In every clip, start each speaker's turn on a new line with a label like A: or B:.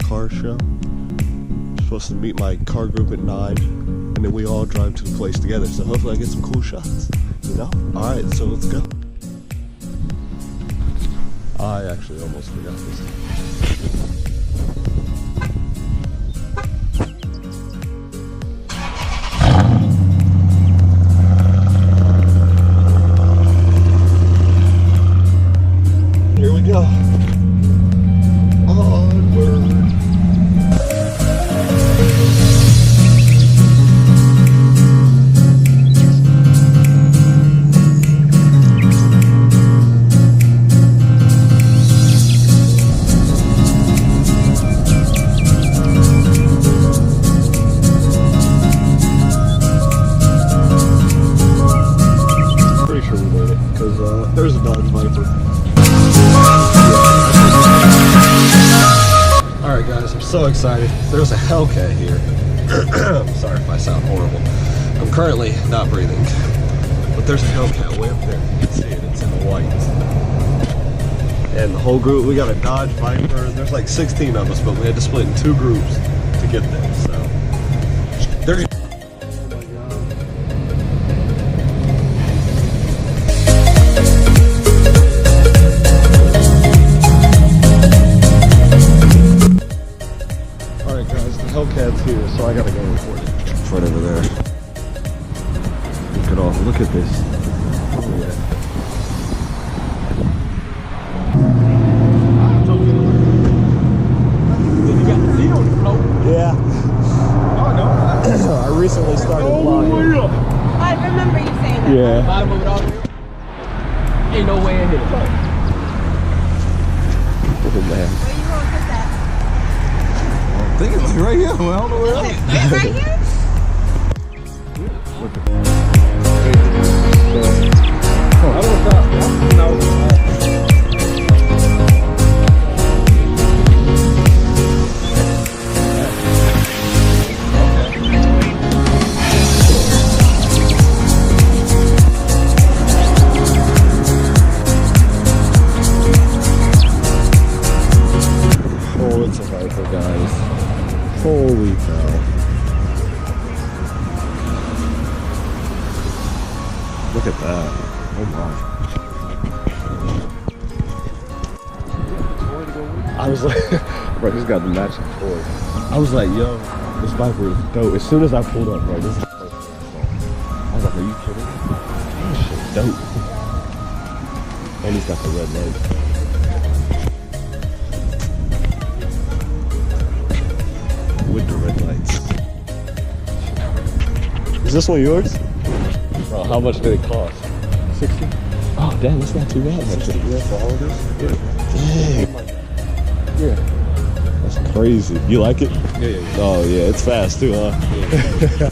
A: car show. I'm supposed to meet my car group at 9, and then we all drive to the place together. So hopefully I get some cool shots, you know? All right, so let's go. I actually almost forgot this. Here we go. Onward. Pretty sure we made it, because there's a Dodge Viper. Alright guys, I'm so excited. There's a Hellcat here. Sorry if I sound horrible. I'm currently not breathing. But there's a Hellcat way up there. You can see it, it's in the white. And the whole group, we got a Dodge Viper. There's like 16 of us, but we had to split in 2 groups to get there. So there's Hellcat's here, so I gotta go record it. It's right over there. Look at this. Oh, yeah. Yeah. I recently started vlogging.
B: I remember you saying that.
A: Yeah.
C: Bottom of it all. Ain't no way in here.
A: Oh, man.
B: Where you gonna put that?
A: I think it's like right here. Well, I don't know where else.
B: Right here?
A: I don't know. Oh, it's a Viper, guys. Holy cow. Look at that. Oh my. I was like, bro, he's got the matching toy. I was like, yo, this Viper is dope. As soon as I pulled up, bro, this is perfect. I was like, are you kidding me? This shit's dope. And he's got the red leg. With the red lights. Is this one yours? Bro, how much did it cost? 60? Oh, damn, that's not too bad. 60, yeah, for all of this? Yeah. Dang. Yeah. That's crazy. You like it? Yeah. Oh, yeah, it's fast too, huh? Yeah.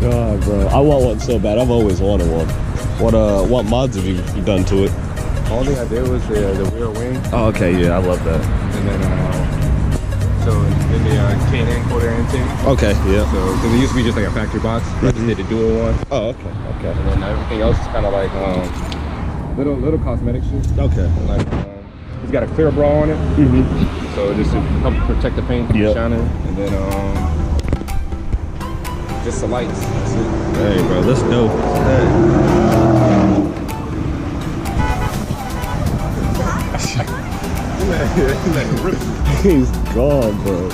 A: God, bro. I want one so bad. I've always wanted one. What mods have you done to it?
C: All thing I did was the rear wing.
A: Oh, okay, yeah, I love that.
C: And then, so in the K&N quarter intake.
A: Okay, yeah.
C: So, because it used to be just like a factory box. I just did the dual one.
A: Oh, okay.
C: And then everything else is kind of like little cosmetic shit.
A: Okay.
C: Like, it's got a clear bra on it. So just to help protect the paint from shining. And then just the lights. That's it.
A: Hey, bro, that's dope. He's gone, bro.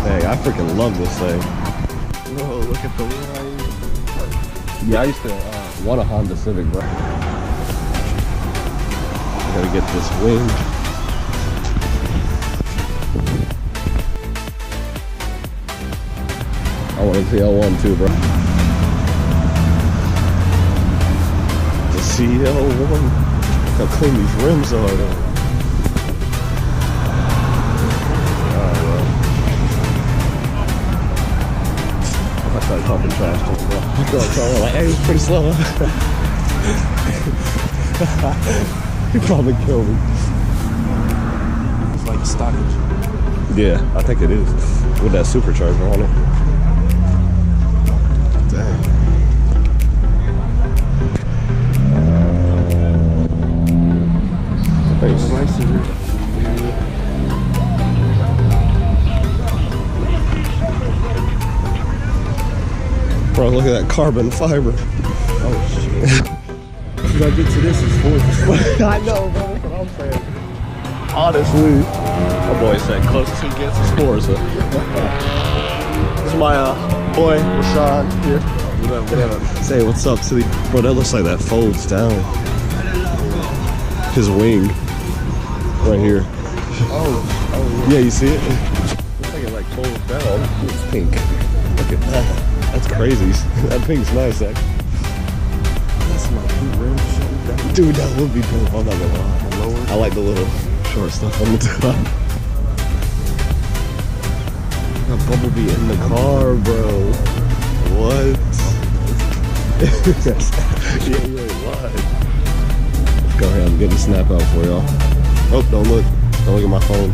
A: Hey, I freaking love this thing. Whoa, look at the light. Yeah, I used to want a Honda Civic, bro. I gotta get this wing. I want a TL1 too, bro. The CL1. Look how clean these rims are, though. I started talking trash to him, bro. Like, hey, it's pretty slow, huh? He probably killed me.
C: It's like stockage.
A: Yeah, I think it is. With that supercharger on it. Dang. Thanks. Bro, look at that carbon fiber.
D: Oh shit. When I get to this, it's 4.
A: I know, bro. That's what I'm saying. Honestly, my boy said closest he gets is Forza. This is my boy Rashawn here. Say what's up to the bro. That looks like that folds down. His wing, right here.
D: Oh
A: Yeah, you see it? Looks like it like folds down. It's pink. Look at that. That's crazy. That pink's nice, actually.
D: That's my cute rim shit.
A: Dude, that would be dope. I'm not gonna lie. I like the little short stuff on the top. Got Bumblebee in the car, bro. What? Yeah, you ain't lying. Let's go ahead. I'm getting a snap out for y'all. Oh, don't look. Don't look at my phone.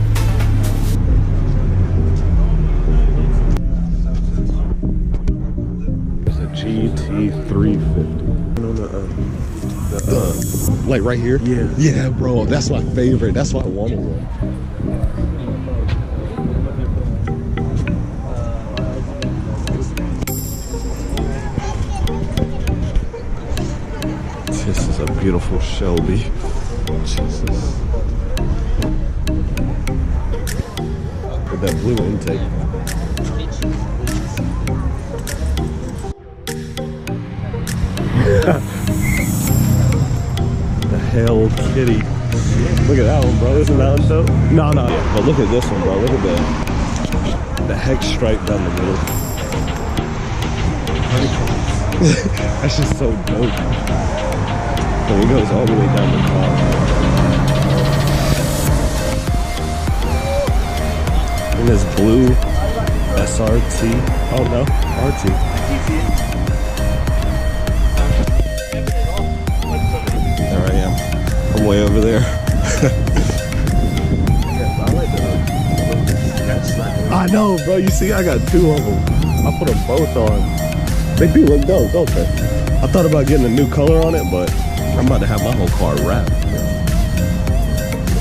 A: There's a GT350. Like right here?
D: Yeah.
A: Yeah, bro. That's my favorite. That's why I wanted one. This is a beautiful Shelby. Jesus. With that blue intake. The Hell Kitty. Look at that one, bro. Isn't that one dope? No. But look at this one, bro. Look at the hex stripe down the middle. That's just so dope. So it goes all the way down the car. And this blue SRT. Oh no, RT. There I am. I'm way over there. I know, bro. You see, I got 2 of them. I put them both on. They do look dope, don't they? I thought about getting a new color on it, but I'm about to have my whole car wrapped.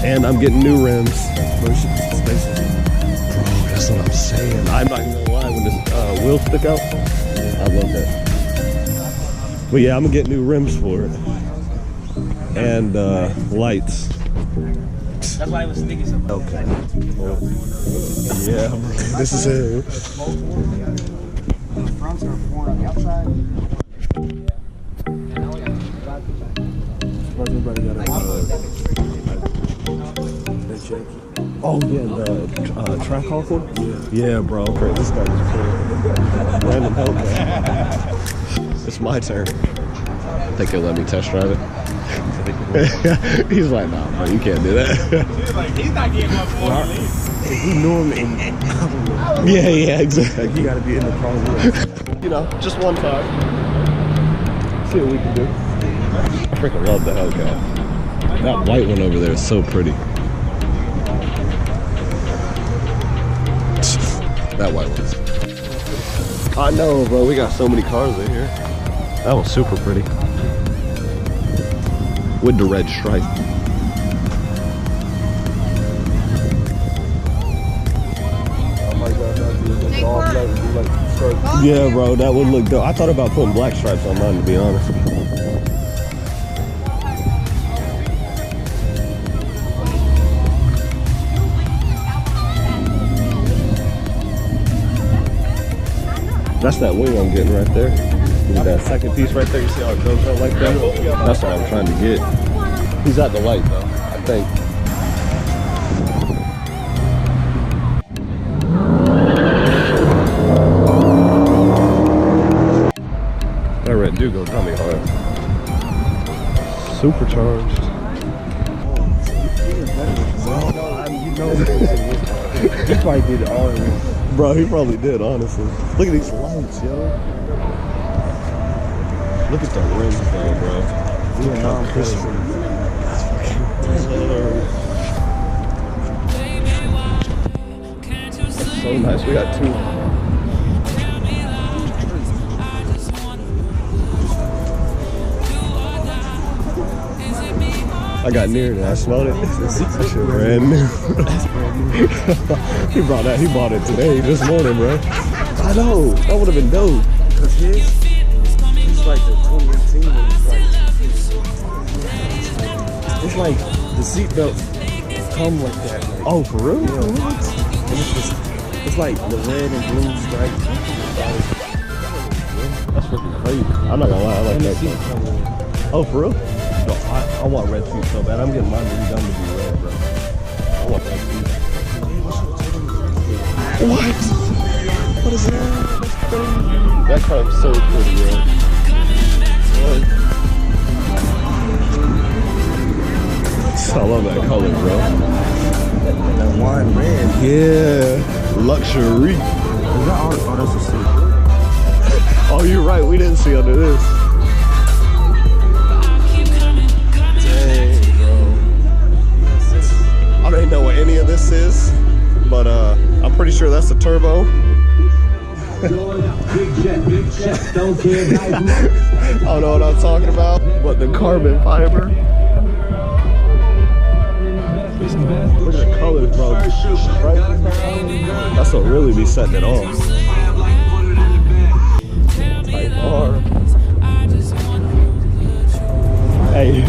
A: And I'm getting new rims. Bro, that's what I'm saying. I'm not even gonna lie, when this wheels stick out, I love that. But yeah, I'm gonna get new rims for it. And lights.
E: That's why I was thinking something.
A: Okay. Well, yeah, this is it.
E: The fronts are worn on the outside.
D: Everybody got
A: Oh yeah, the track hawk one? Yeah, bro. This guy was cool. Random Hellcat. It's my turn. I think he'll let me test drive it. He's like, nah, bro, you can't do that.
E: He's not getting much more.
D: If you know him in
A: Yeah, exactly.
D: you gotta be in the car with him.
A: You know, just one time. See what we can do. I freaking love the Hellcat. That white one over there is so pretty. That white one. I know, bro. We got so many cars in here. That one's super pretty. With the red stripe. Yeah, bro, that would look dope. I thought about putting black stripes on mine, to be honest. That's that wing I'm getting right there. That second piece right there, you see how it goes out like that? That's what I'm trying to get. He's at the light though, I think. That red do go dummy hard. Supercharged.
D: He probably did it all in one.
A: Bro, he probably did, honestly. Look at these lights, yo. Look at the rims though, bro. Look how crisp. That's fucking so nice. We got 2. I got near it. I smelled it. That shit brand new. That's brand new. He bought it today, this morning, bro. I know. That would have been dope.
D: Cause he's like the 2018 one. It's like the seatbelt come like that. Like,
A: Oh, for real?
D: yeah. And it's like the red and blue stripes.
A: That's freaking crazy. I'm not gonna lie, I like
D: And the
A: that
D: seat
A: car.
D: come with.
A: Oh, for real? No, I want red seats so bad. I'm getting mine redone to be red, bro. I want red seats. What? What is that? That's crazy. That car is so pretty, bro. What? I love that color, bro.
D: That wine red.
A: Yeah, luxury.
D: Is that all? Oh, that's a seat.
A: Oh, you're right. We didn't see under this. Dang, bro. I don't even know what any of this is, but I'm pretty sure that's a turbo. I don't know what I'm talking about, but the carbon fiber. Look at the colors, bro. That's what really be setting it off. Type R. Hey.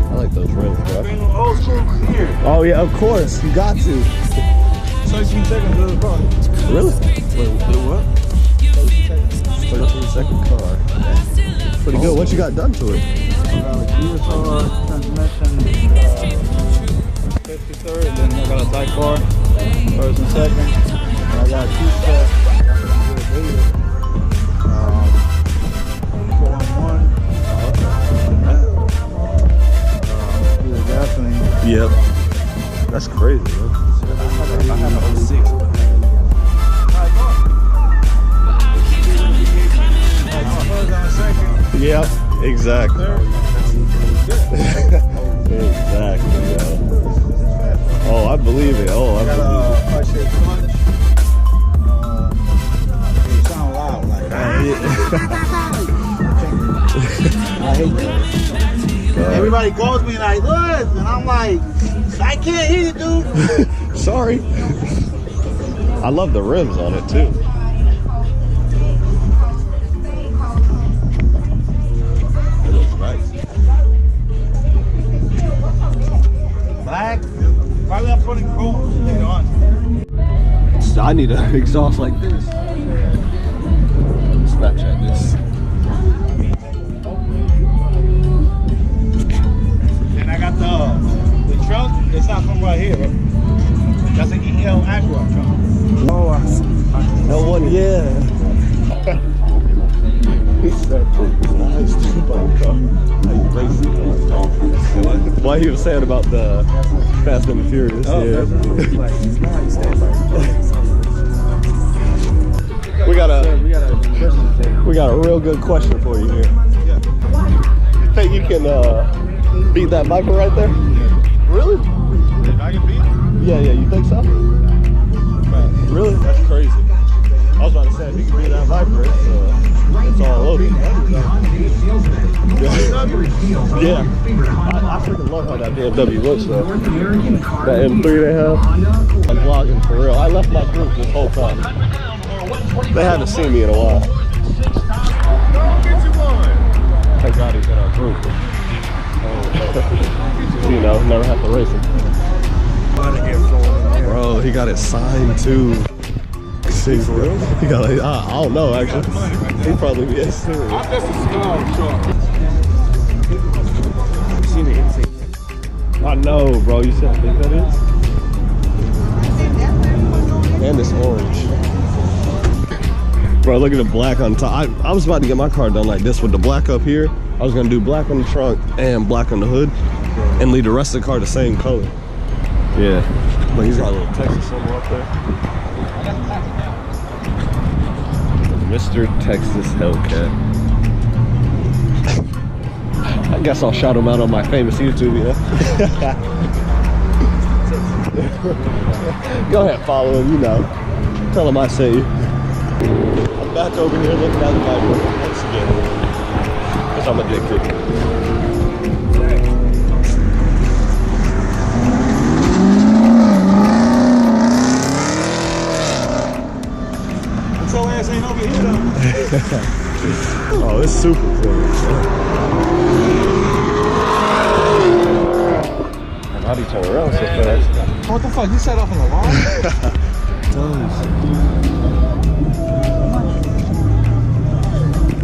A: I like those rims, bro.
D: Old school here.
A: Oh yeah, of course. You got to.
D: 13 seconds of the car.
A: Really?
D: Wait, what?
A: 13-second car. Pretty good. What you got done to it?
E: Gear transmission, 53rd, and then I got a Type R, first and second. And I got a two-step, 4-in-1. Gasoline.
A: Yep. That's crazy, bro.
D: I had an 06.
A: Yep, exactly. Exactly, yo. Oh, I believe it. Oh, I
E: Got
A: believe
E: a push-hit clutch. You sound loud like that. I hate that. Everybody calls me like this, and I'm like, I can't hear you, dude.
A: it. Sorry. I love the rims on it, too. It looks nice.
E: Black. Probably I'm putting chrome later on.
A: I need an exhaust like this. Snapchat this.
E: And I got the truck. It's not from right here, bro. That's an EL Acura truck.
D: Oh,
A: That one, yeah. Nice car. Why he was saying about the Fast and the Furious? Yeah. We got a real good question for you here. You think you can beat that Viper right there? Really?
E: If I can beat it?
A: Yeah, you think so? Really? That's crazy. I was about to say, if you can beat that Viper, it's all over. Yeah. I freaking love how that BMW looks though. That M3 they have. I'm vlogging for real. I left my group this whole time. They haven't seen me in a while. Thank God he's in our group. You know, never have to race him. Bro, he got it signed too. See, for real? He got like, I don't know actually. He probably is too.
C: I'm just a small short.
D: You seen the insane?
A: I know, bro. You see how big that is? And it's orange. Bro, look at the black on top. I was about to get my car done like this with the black up here. I was gonna do black on the trunk and black on the hood and leave the rest of the car the same color. Yeah. But he's got a little Texas symbol up there. Mr. Texas Hellcat. I guess I'll shout him out on my famous YouTube, yeah. Go ahead, follow him, you know. Tell him I say you. I'm back over here looking at the Viper once again. Because I'm addicted. Oh, it's super clean. How'd he turn around so fast?
E: What the fuck? You set off an alarm?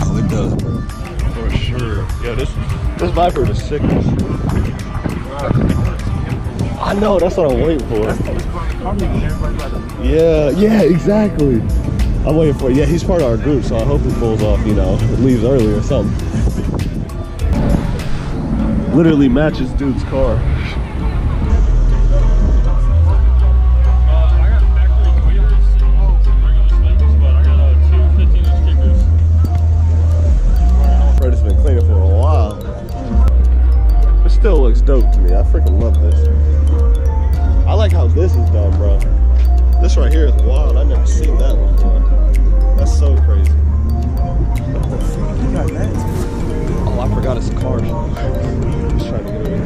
A: Oh, it does. For sure. Yeah, this Viper is sickness. I know, that's what I'm waiting for. Yeah, exactly. I'm waiting for it. Yeah, he's part of our group, so I hope he pulls off, you know, leaves early or something. Literally matches dude's car. Fred's been cleaning for a while. It still looks dope to me. I freaking love this. I like how this is done, bro. This right here is wild. I've never seen that before. That's so crazy. Oh, I forgot it's a car. Just trying to get away.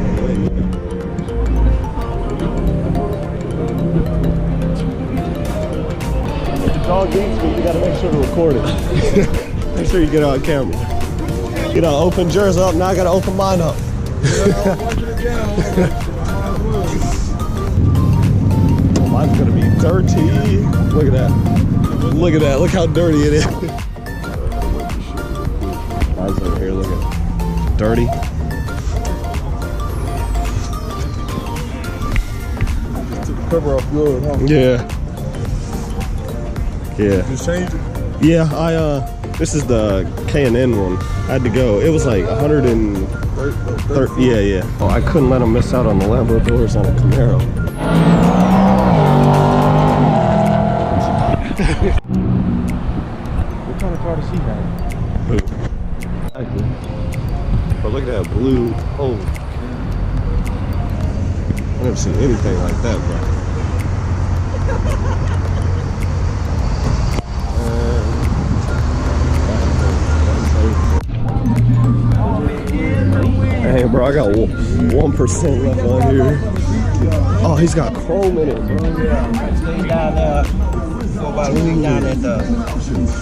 A: If the dog eats me, you gotta make sure to record it. Make sure you get it on camera. You know, open yours up, now I gotta open mine up. Mine's gonna be dirty. Look at that. Look at that. Look how dirty it is. Mine's over here looking dirty.
D: Cover off good, huh?
A: Yeah. Yeah.
D: Just change it?
A: Yeah, this is the K&N one. I had to go. It was like 130. Yeah. Oh, I couldn't let him miss out on the Lambo doors on a Camaro.
D: What kind of car does he have?
A: Exactly. But look at that blue. Oh, I've never seen anything like that, bro. Hey, bro, I got 1% left on here. Oh, he's got chrome in it, bro.
E: Stay down there for about a week down at the.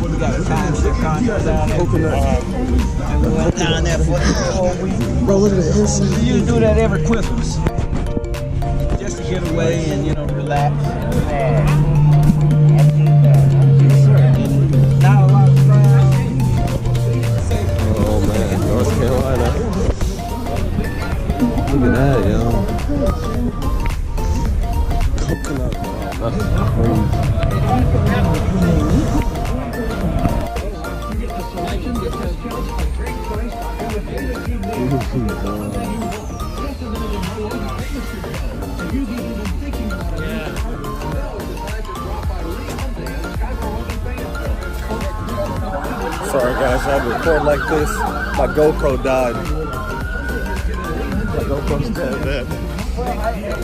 E: We got a timeship contract down there. And we went down there for the whole week.
A: Bro, look at the inside.
E: We used to do that every Christmas. Just to get away and, you know, relax. Not a lot of crime.
A: Oh, man, North Carolina. Look at that, yo. Coconut. That's crazy. Sorry guys, I had to record like this. My GoPro died. My GoPro's dead.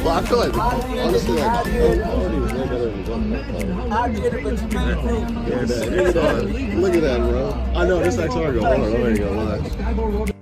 A: Well, I feel like, honestly, like, the quality was way better than the GoPro.
E: I get it, but you can't prove.
A: Yeah, look at that, bro. I know, this XR go hard. I ain't gonna lie.